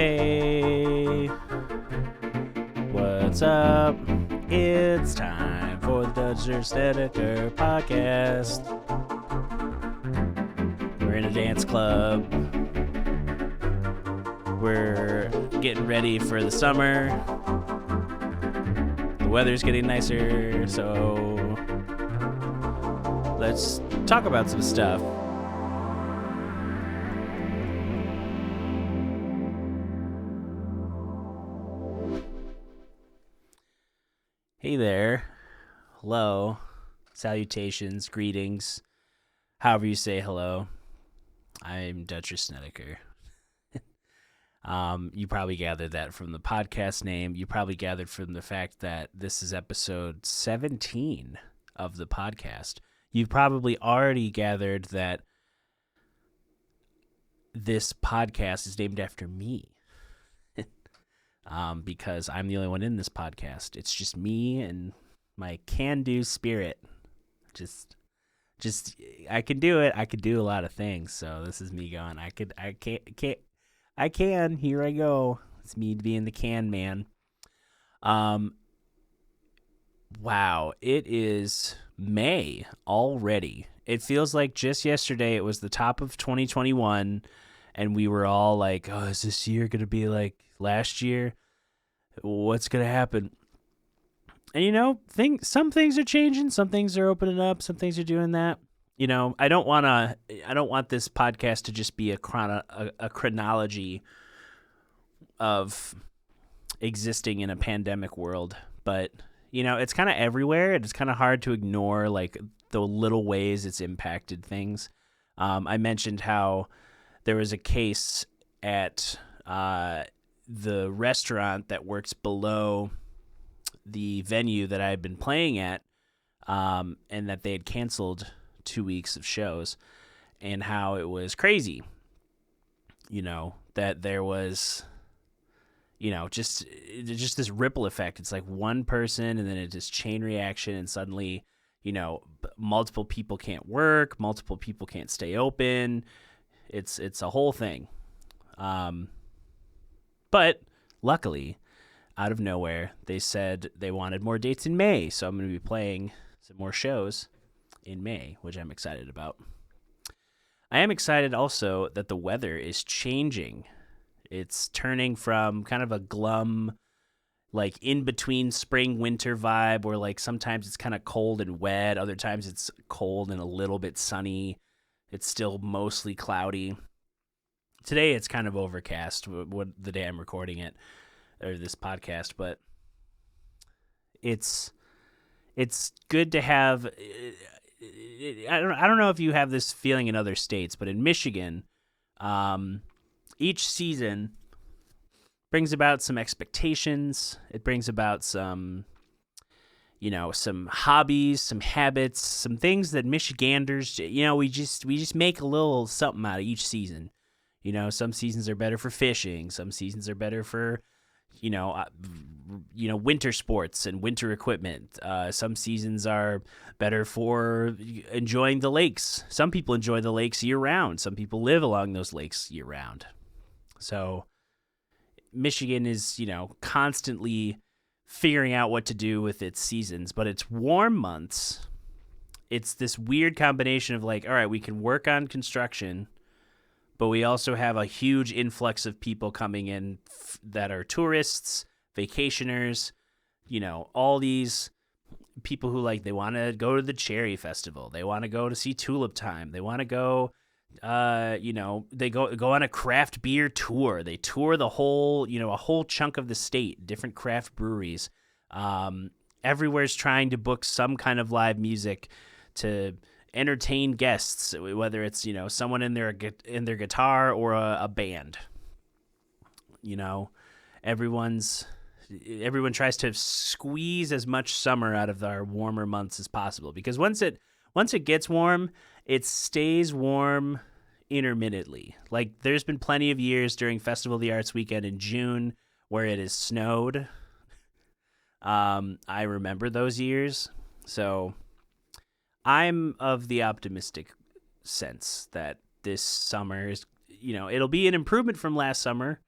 Hey, what's up? It's time for the Dutcher Snedeker podcast. We're in a dance club. We're getting ready for the summer. The weather's getting nicer, so let's talk about some stuff. Hey there. Hello. Salutations, greetings. However you say hello. I'm Dutcher Snedeker. You probably gathered that from the podcast name. You probably gathered from the fact that this is episode 17 of the podcast. You've probably already gathered that this podcast is named after me. Because I'm the only one in this podcast. It's just me and my can-do spirit. Just I can do it. I could do a lot of things. So this is me going, I can. Here I go. It's me being the can man. Wow, it is May already. It feels like just yesterday it was the top of 2021, and we were all like, oh, is this year going to be like last year? What's going to happen? And, you know, some things are changing. Some things are opening up. Some things are doing that. You know, I don't want this podcast to just be a chronology of existing in a pandemic world. But, you know, it's kind of everywhere. It's kind of hard to ignore, like, the little ways it's impacted things. I mentioned how there was a case at the restaurant that works below the venue that I had been playing at, and that they had canceled 2 weeks of shows, and how it was crazy, you know, that there was, you know, just this ripple effect. It's like one person and then it just chain reaction, and suddenly, you know, multiple people can't work, multiple people can't stay open. It's a whole thing. But luckily, out of nowhere, they said they wanted more dates in May. So I'm going to be playing some more shows in May, which I'm excited about. I am excited also that the weather is changing. It's turning from kind of a glum, like in between spring winter vibe, where like sometimes it's kind of cold and wet. Other times it's cold and a little bit sunny. It's still mostly cloudy. Today it's kind of overcast, the day I'm recording it, or this podcast, but it's good to have. I don't know if you have this feeling in other states, but in Michigan, each season brings about some expectations. It brings about some, you know, some hobbies, some habits, some things that Michiganders, you know, we just make a little something out of each season. You know, some seasons are better for fishing. Some seasons are better for, you know, winter sports and winter equipment. Some seasons are better for enjoying the lakes. Some people enjoy the lakes year round. Some people live along those lakes year round. So Michigan is, you know, constantly figuring out what to do with its seasons, but its warm months, it's this weird combination of like, all right, we can work on construction, but we also have a huge influx of people coming in that are tourists, vacationers, you know, all these people who like, they want to go to the Cherry Festival. They want to go to see Tulip Time. They want to go, you know, they go on a craft beer tour. They tour the whole, you know, a whole chunk of the state, different craft breweries. Everywhere's trying to book some kind of live music to entertain guests, whether it's, you know, someone in their guitar or a band. You know, everyone tries to squeeze as much summer out of our warmer months as possible, because once it gets warm, it stays warm intermittently. Like, there's been plenty of years during Festival of the Arts weekend in June where it has snowed. I remember those years. So I'm of the optimistic sense that this summer is, you know, it'll be an improvement from last summer.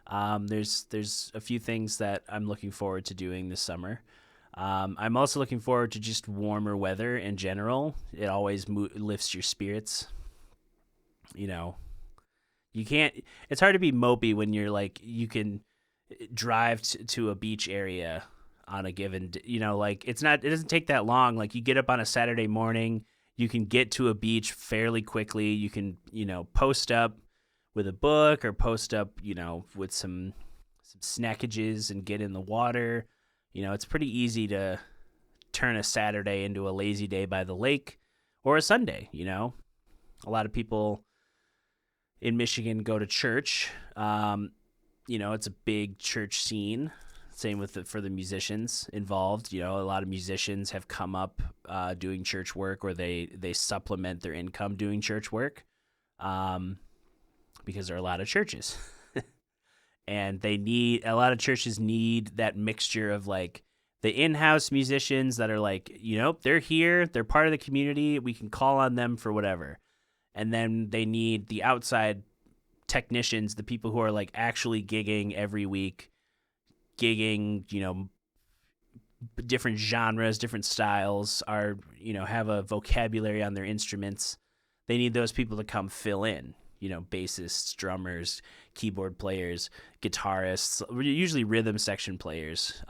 There's a few things that I'm looking forward to doing this summer. I'm also looking forward to just warmer weather in general. It always lifts your spirits. You know, you can't. It's hard to be mopey when you're like you can drive to a beach area on a given. Like it's not. It doesn't take that long. Like you get up on a Saturday morning, you can get to a beach fairly quickly. You can post up with a book or post up with some snackages and get in the water. It's pretty easy to turn a Saturday into a lazy day by the lake or a Sunday. A lot of people in Michigan go to church. It's a big church scene. Same with for the musicians involved. A lot of musicians have come up doing church work, or they supplement their income doing church work, because there are a lot of churches, and a lot of churches need that mixture of like the in-house musicians that are like, they're here, they're part of the community, we can call on them for whatever. And then they need the outside technicians, the people who are like actually gigging every week, different genres, different styles, have a vocabulary on their instruments. They need those people to come fill in, bassists, drummers, keyboard players, guitarists, usually rhythm section players,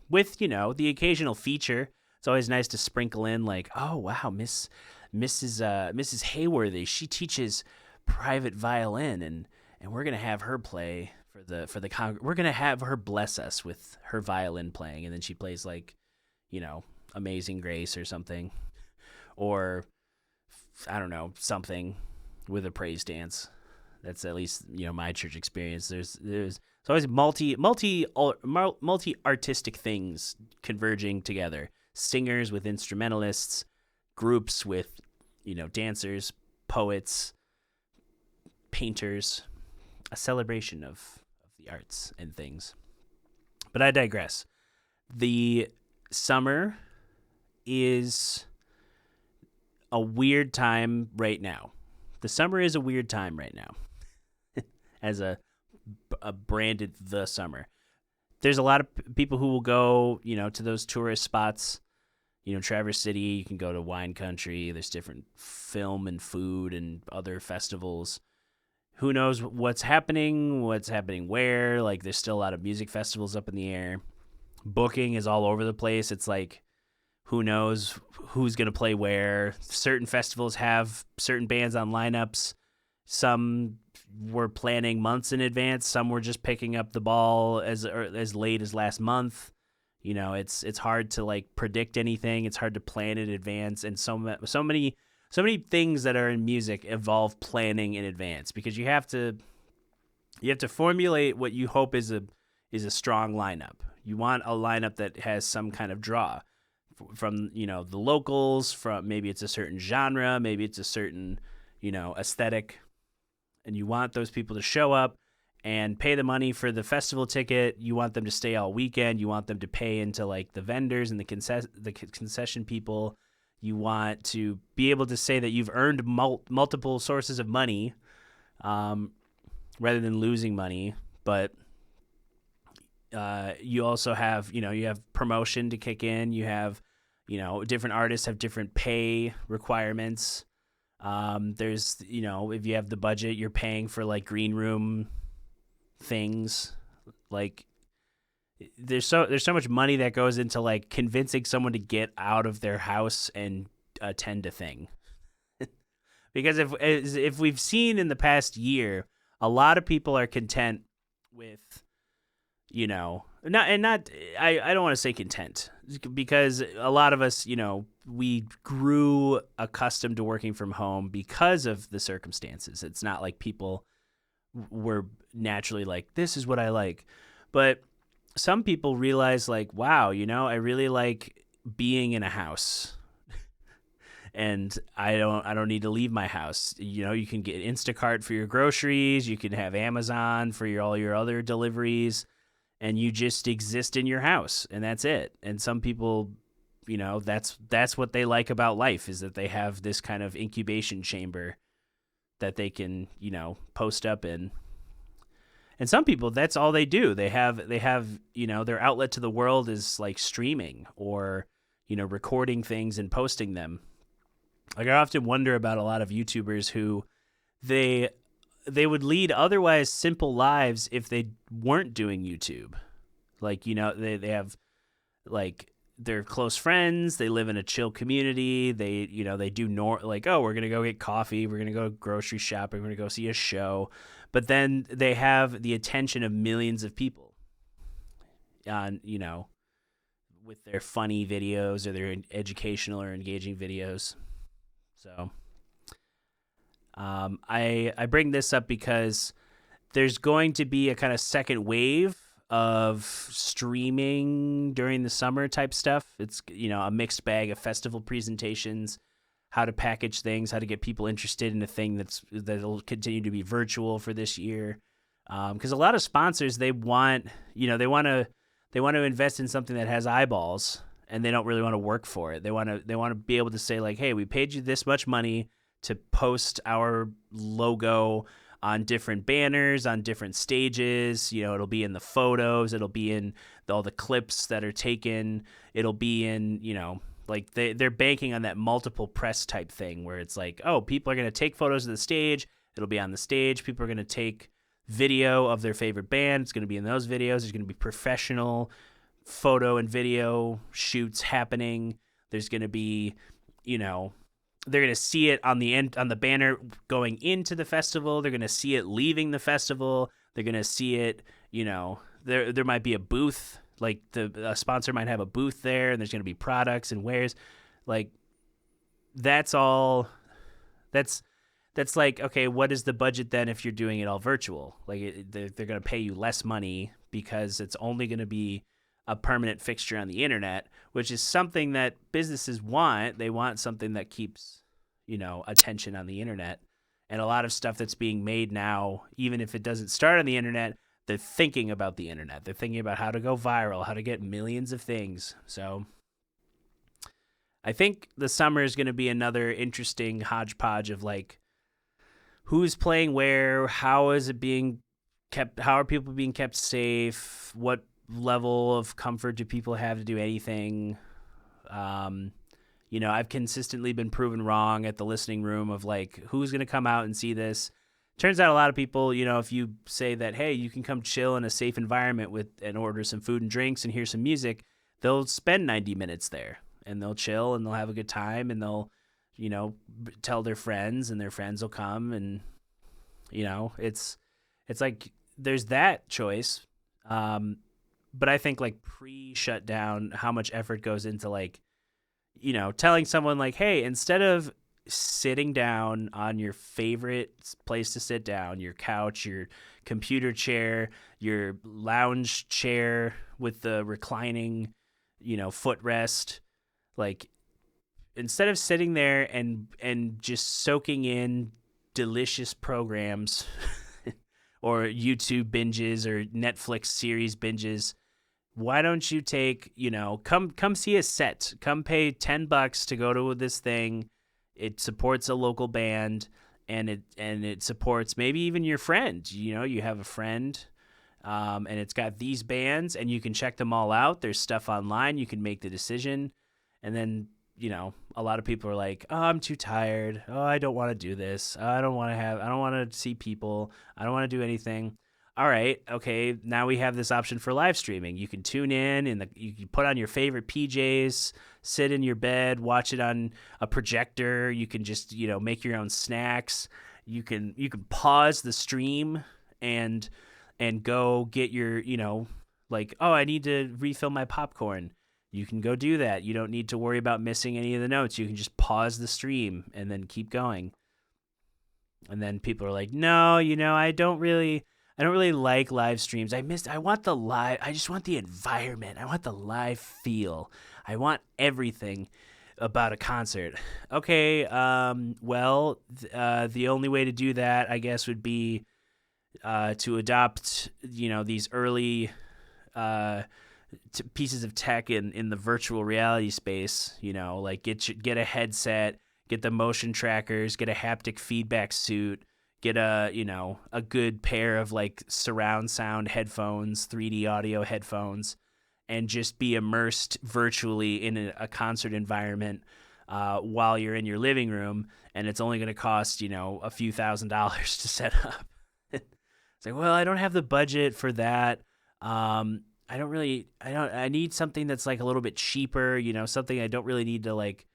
with, the occasional feature. It's always nice to sprinkle in like, oh, wow, Mrs. Hayworthy, she teaches private violin, and we're going to have her play we're going to have her bless us with her violin playing. And then she plays like, Amazing Grace or something, or I don't know, something with a praise dance. That's at least, my church experience. There's always multi artistic things converging together. Singers with instrumentalists, groups with, dancers, poets, painters, a celebration of the arts and things. But I digress. The summer is a weird time right now. The summer is a weird time right now. As a branded the summer. There's a lot of people who will go, to those tourist spots. Traverse City, you can go to wine country. There's different film and food and other festivals. Who knows what's happening where. Like, there's still a lot of music festivals up in the air. Booking is all over the place. It's like, who knows who's going to play where. Certain festivals have certain bands on lineups. Some were planning months in advance. Some were just picking up the ball as late as last month. It's hard to like predict anything. It's hard to plan in advance. And so many things that are in music involve planning in advance, because you have to formulate what you hope is a strong lineup. You want a lineup that has some kind of draw from the locals, from maybe it's a certain genre, maybe it's a certain aesthetic, and you want those people to show up and pay the money for the festival ticket. You want them to stay all weekend. You want them to pay into like the vendors and the concession people. You want to be able to say that you've earned multiple sources of money, rather than losing money. But you also have, you have promotion to kick in. You have, different artists have different pay requirements. There's, if you have the budget, you're paying for like green room things. Like, there's so much money that goes into like convincing someone to get out of their house and attend a thing. Because if we've seen in the past year, a lot of people are content with, I don't want to say content, because a lot of us, we grew accustomed to working from home because of the circumstances. It's not like people were naturally like, this is what I like. But some people realize like, wow, I really like being in a house. And I don't need to leave my house. You can get Instacart for your groceries. You can have Amazon for all your other deliveries, and you just exist in your house, and that's it. And some people, that's what they like about life, is that they have this kind of incubation chamber that they can, post up in. And some people, that's all they do. They have, their outlet to the world is like streaming or, recording things and posting them. Like I often wonder about a lot of YouTubers who they would lead otherwise simple lives if they weren't doing YouTube. Like, they have like they're close friends. They live in a chill community. They do like, oh, we're going to go get coffee. We're going to go grocery shopping. We're going to go see a show. But then they have the attention of millions of people on, with their funny videos or their educational or engaging videos. So I bring this up because there's going to be a kind of second wave of streaming during the summer type stuff. It's, a mixed bag of festival presentations, how to package things, how to get people interested in a thing that'll continue to be virtual for this year. Because a lot of sponsors, they want to invest in something that has eyeballs, and they don't really want to work for it. They want to be able to say like, hey, we paid you this much money to post our logo on different banners, on different stages. It'll be in the photos, it'll be in all the clips that are taken, it'll be in, like they're banking on that multiple press type thing where it's like, oh, people are going to take photos of the stage, it'll be on the stage, people are going to take video of their favorite band, it's going to be in those videos, there's going to be professional photo and video shoots happening, there's going to be, they're going to see it on the banner going into the festival. They're going to see it leaving the festival. They're going to see it, there might be a booth, like a sponsor might have a booth there, and there's going to be products and wares. Like that's all. That's like, okay, what is the budget then if you're doing it all virtual? Like they're going to pay you less money because it's only going to be a permanent fixture on the internet, which is something that businesses want. They want something that keeps, attention on the internet. And a lot of stuff that's being made now, even if it doesn't start on the internet, they're thinking about the internet. They're thinking about how to go viral, how to get millions of things. So I think the summer is going to be another interesting hodgepodge of like, who's playing where, how is it being kept, how are people being kept safe, what level of comfort do people have to do anything. I've consistently been proven wrong at the listening room of like, who's going to come out and see this. Turns out a lot of people, if you say that, hey, you can come chill in a safe environment and order some food and drinks and hear some music, they'll spend 90 minutes there and they'll chill and they'll have a good time and they'll, tell their friends and their friends will come and, it's like there's that choice. But I think like pre-shutdown, how much effort goes into like, telling someone like, hey, instead of sitting down on your favorite place to sit down, your couch, your computer chair, your lounge chair with the reclining, footrest, like instead of sitting there and just soaking in delicious programs or YouTube binges or Netflix series binges, why don't you take, come see a set, come pay $10 to go to this thing. It supports a local band and it supports maybe even your friend, you have a friend, and it's got these bands and you can check them all out. There's stuff online. You can make the decision. And then, a lot of people are like, oh, I'm too tired. Oh, I don't want to do this. I don't want to see people. I don't want to do anything. All right, okay, now we have this option for live streaming. You can tune in and you can put on your favorite PJs, sit in your bed, watch it on a projector. You can just, make your own snacks. You can pause the stream and go get your, like, oh, I need to refill my popcorn. You can go do that. You don't need to worry about missing any of the notes. You can just pause the stream and then keep going. And then people are like, no, I don't really like live streams. I just want the environment. I want the live feel. I want everything about a concert. Okay, the only way to do that, I guess, would be to adopt, these early pieces of tech in the virtual reality space. Like get a headset, get the motion trackers, get a haptic feedback suit, get a a good pair of like surround sound headphones, 3D audio headphones, and just be immersed virtually in a concert environment while you're in your living room, and it's only going to cost a few $1,000s to set up. It's like, well, I don't have the budget for that. I need something that's like a little bit cheaper, something I don't really need to like,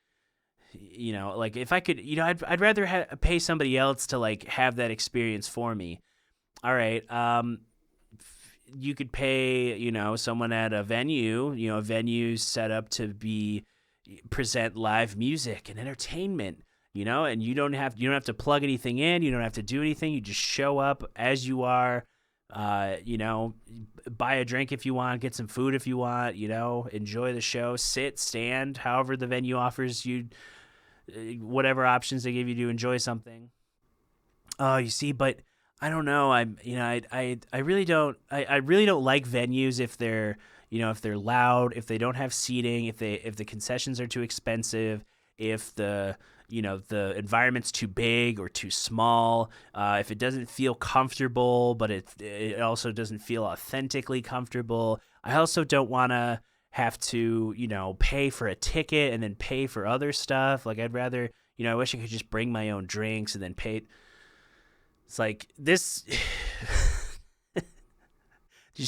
like if I could, I'd rather pay somebody else to like have that experience for me. All right. You could pay, someone at a venue, a venue set up to present live music and entertainment, and you don't have to plug anything in. You don't have to do anything. You just show up as you are, buy a drink if you want, get some food if you want, enjoy the show, sit, stand, however the venue offers you, whatever options they give you to enjoy something. Oh, you see, but I don't know. I really don't like venues if they're, if they're loud, if they don't have seating, if the concessions are too expensive, if the environment's too big or too small, if it doesn't feel comfortable, but it also doesn't feel authentically comfortable. I also don't want to have to, pay for a ticket and then pay for other stuff. Like I'd rather, I wish I could just bring my own drinks and then pay. It's like this. Do you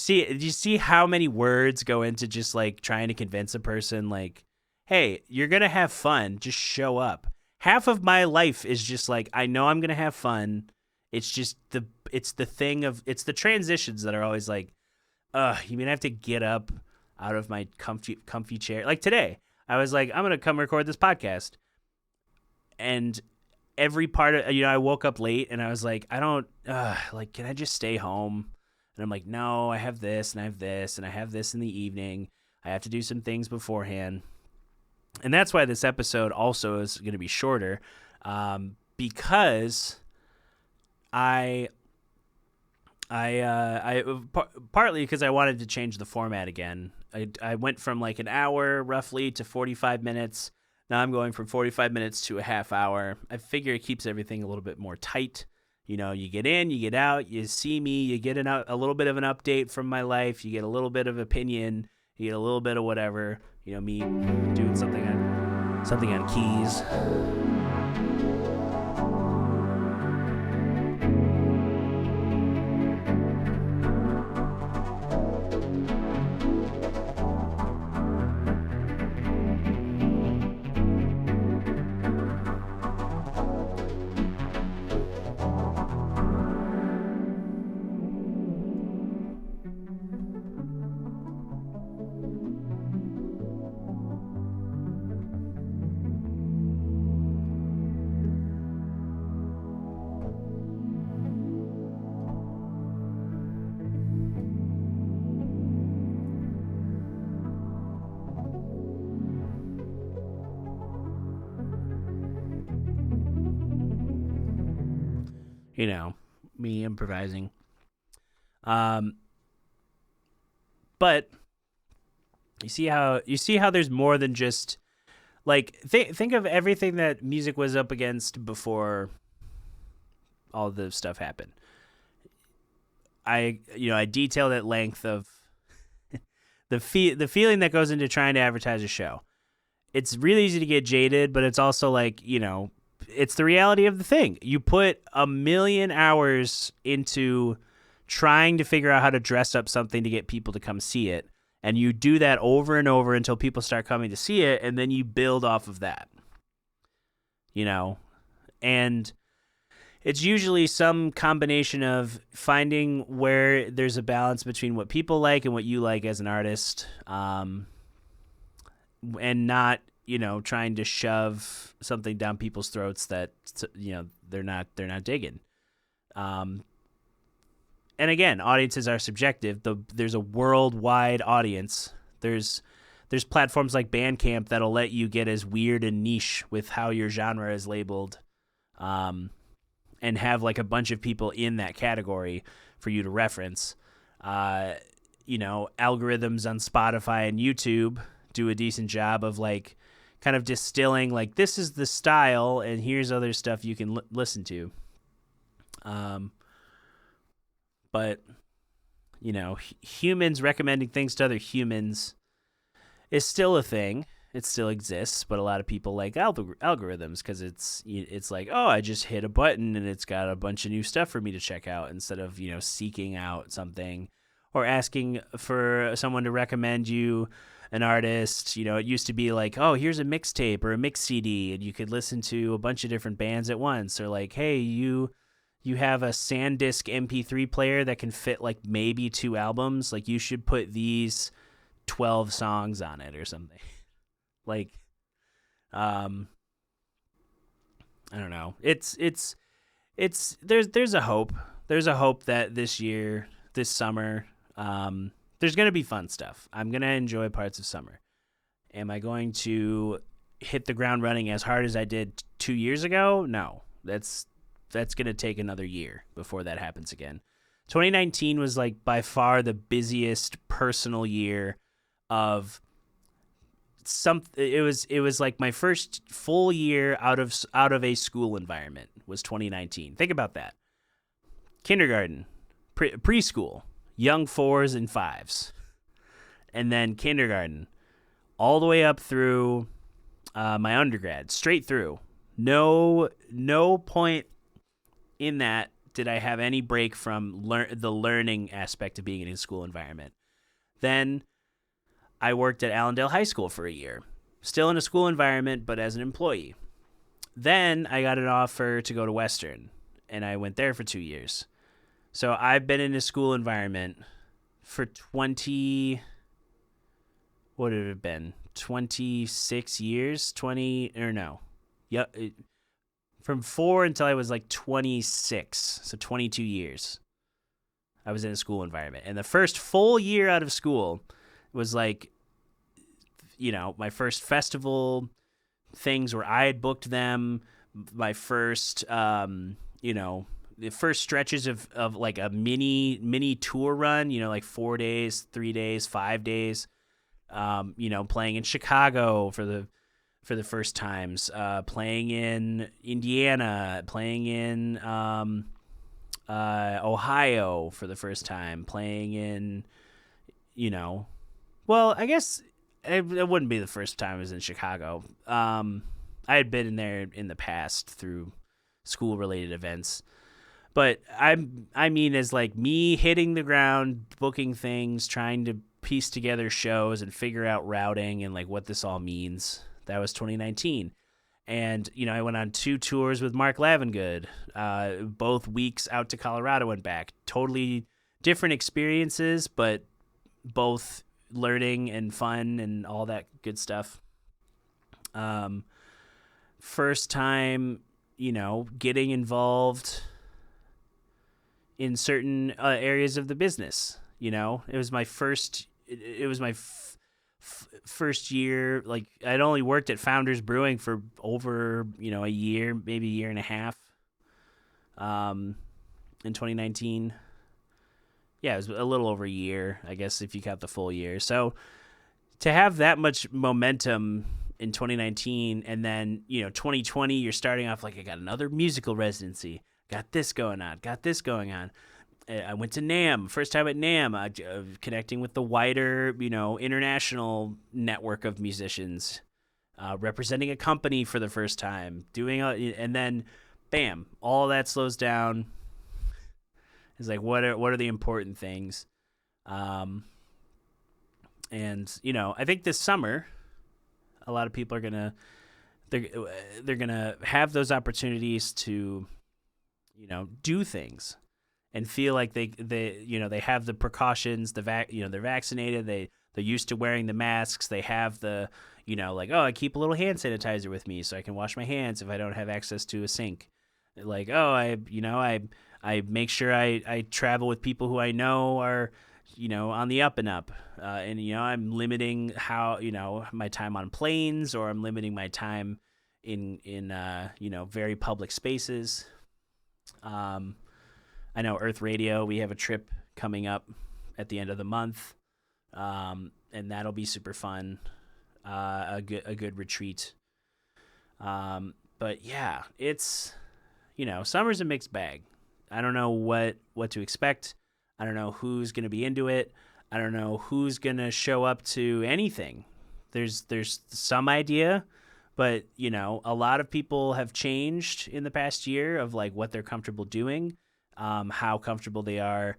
see how many words go into just like trying to convince a person like, hey, you're going to have fun. Just show up. Half of my life is just like, I know I'm going to have fun. It's just it's the transitions that are always like, you mean I have to get up out of my comfy chair? Like today, I was like, I'm going to come record this podcast. And every part of, I woke up late and I was like, I don't, can I just stay home? And I'm like, no, I have this and I have this and I have this in the evening. I have to do some things beforehand. And that's why this episode also is going to be shorter, because partly because I wanted to change the format again. I went from like an hour roughly to 45 minutes. Now I'm going from 45 minutes to a half hour. I figure it keeps everything a little bit more tight. You get in, you get out, you see me, you get a little bit of an update from my life, you get a little bit of opinion, you get a little bit of whatever, me doing something on keys. Me improvising. But you see how there's more than just like think of everything that music was up against before all the stuff happened. I detailed at length of the feeling that goes into trying to advertise a show. It's really easy to get jaded, but it's also like, it's the reality of the thing. You put 1,000,000 hours into trying to figure out how to dress up something to get people to come see it. And you do that over and over until people start coming to see it. And then you build off of that, and it's usually some combination of finding where there's a balance between what people like and what you like as an artist. And not, trying to shove something down people's throats that, they're not digging. And again, audiences are subjective. There's a worldwide audience. There's platforms like Bandcamp that'll let you get as weird and niche with how your genre is labeled, and have like a bunch of people in that category for you to reference. Algorithms on Spotify and YouTube do a decent job of like kind of distilling like, this is the style and here's other stuff you can listen to. Um, but humans recommending things to other humans is still a thing. It still exists, but a lot of people like algorithms because it's like, oh, I just hit a button and it's got a bunch of new stuff for me to check out instead of seeking out something or asking for someone to recommend you an artist. It used to be like, oh, here's a mixtape or a mix CD, and you could listen to a bunch of different bands at once. Or like, hey, you have a SanDisk MP3 player that can fit like maybe 2 albums. Like you should put these 12 songs on it or something. Like, I don't know. It's there's a hope. There's a hope that this summer, there's gonna be fun stuff. I'm gonna enjoy parts of summer. Am I going to hit the ground running as hard as I did 2 years ago? No. That's gonna take another year before that happens again. 2019 was like by far the busiest personal year of it was like my first full year out of a school environment was 2019. Think about that. Kindergarten, preschool, young 4s and 5s, and then kindergarten, all the way up through my undergrad, straight through. No point in that did I have any break from the learning aspect of being in a school environment. Then I worked at Allendale High School for a year, still in a school environment, but as an employee. Then I got an offer to go to Western, and I went there for 2 years. So I've been in a school environment for 26 years? Yep. From 4 until I was like 26, so 22 years. I was in a school environment. And the first full year out of school was like, my first festival things where I had booked them, my first, the first stretches of like a mini tour run, like 4 days, 3 days, 5 days, playing in Chicago for the first times, playing in Indiana, playing in Ohio for the first time, playing in, well, I guess it wouldn't be the first time I was in Chicago. I had been in there in the past through school-related events. But I mean as like me hitting the ground, booking things, trying to piece together shows and figure out routing and like what this all means. That was 2019. And, I went on 2 tours with Mark Lavengood, both weeks out to Colorado and back. Totally different experiences, but both learning and fun and all that good stuff. First time, getting involved in certain areas of the business. It was my first first year. Like I'd only worked at Founders Brewing for over a year, maybe a year and a half. In 2019, yeah, it was a little over a year, I guess, if you count the full year. So to have that much momentum in 2019, and then 2020, you're starting off like, I got another musical residency, got this going on. I went to NAMM, first time at NAMM, connecting with the wider, international network of musicians, representing a company for the first time, and then, bam, all that slows down. It's like, what are the important things? And I think this summer, a lot of people are they're gonna have those opportunities to, do things. And feel like they have the precautions, they're vaccinated, they're used to wearing the masks, they have the, like, oh, I keep a little hand sanitizer with me so I can wash my hands if I don't have access to a sink. Like, oh, I make sure I travel with people who I know are, on the up and up. And, I'm limiting my time on planes, or I'm limiting my time in very public spaces. I know Earth Radio, we have a trip coming up at the end of the month, and that'll be super fun, a good retreat. But yeah, it's, summer's a mixed bag. I don't know what to expect. I don't know who's going to be into it. I don't know who's going to show up to anything. There's some idea, but a lot of people have changed in the past year of like what they're comfortable doing, how comfortable they are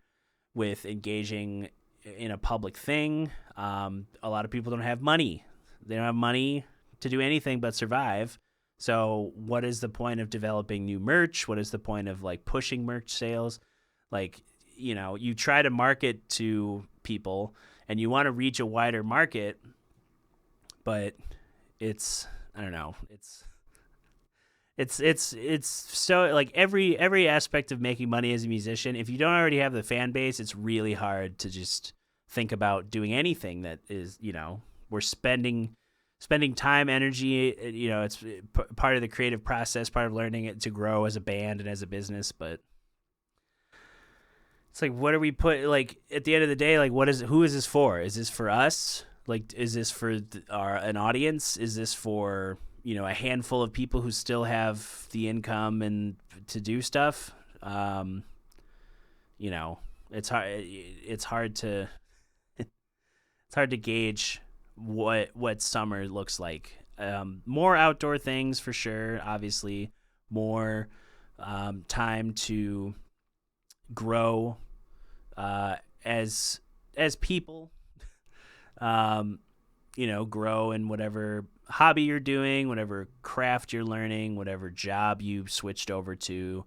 with engaging in a public thing. A lot of people don't have money. They don't have money to do anything but survive. So what is the point of developing new merch? What is the point of like pushing merch sales? Like, you try to market to people and you want to reach a wider market, but I don't know. It's so like every aspect of making money as a musician, if you don't already have the fan base, it's really hard to just think about doing anything that is, we're spending time, energy, it's part of the creative process, part of learning it to grow as a band and as a business. But it's like, what are we like at the end of the day, like who is this for? Is this for us? Like, is this for an audience? Is this for, a handful of people who still have the income and to do stuff? It's hard to gauge what summer looks like. More outdoor things for sure, obviously, more time to grow as people, grow in whatever hobby you're doing, whatever craft you're learning, whatever job you switched over to,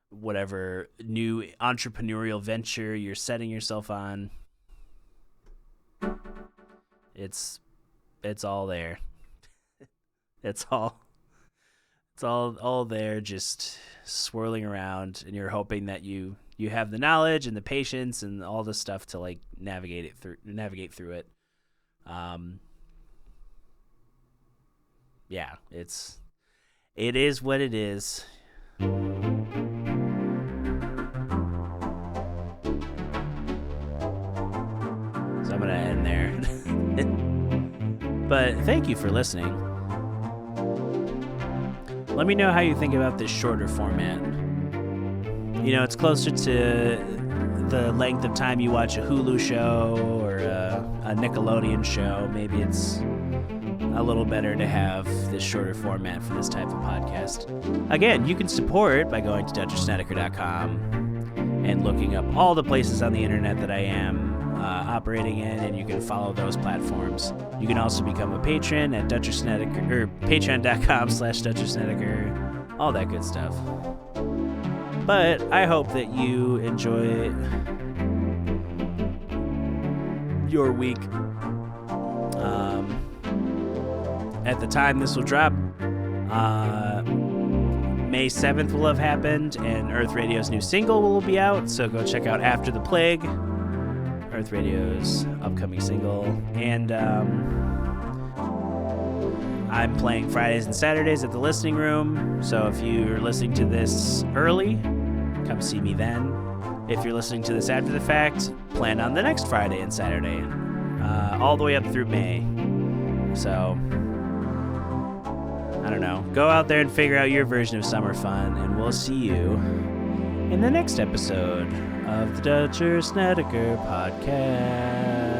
whatever new entrepreneurial venture you're setting yourself on. It's all there. It's all there, just swirling around, and you're hoping that you have the knowledge and the patience and all the stuff to like navigate through it. Yeah, it is what it is. So I'm gonna end there. But thank you for listening. Let me know how you think about this shorter format. It's closer to the length of time you watch a Hulu show or a Nickelodeon show. Maybe it's a little better to have this shorter format for this type of podcast. Again, you can support by going to DutcherSnedeker.com and looking up all the places on the internet that I am operating in, and you can follow those platforms. You can also become a patron at DutcherSnedeker or patreon.com/DutcherSnedeker, all that good stuff. But I hope that you enjoy your week. At the time this will drop, May 7th will have happened, and Earth Radio's new single will be out, so go check out After the Plague, Earth Radio's upcoming single. And I'm playing Fridays and Saturdays at the Listening Room, so if you're listening to this early, come see me then. If you're listening to this after the fact, plan on the next Friday and Saturday, all the way up through May. So I don't know. Go out there and figure out your version of summer fun, and we'll see you in the next episode of the Dutcher Snedeker podcast.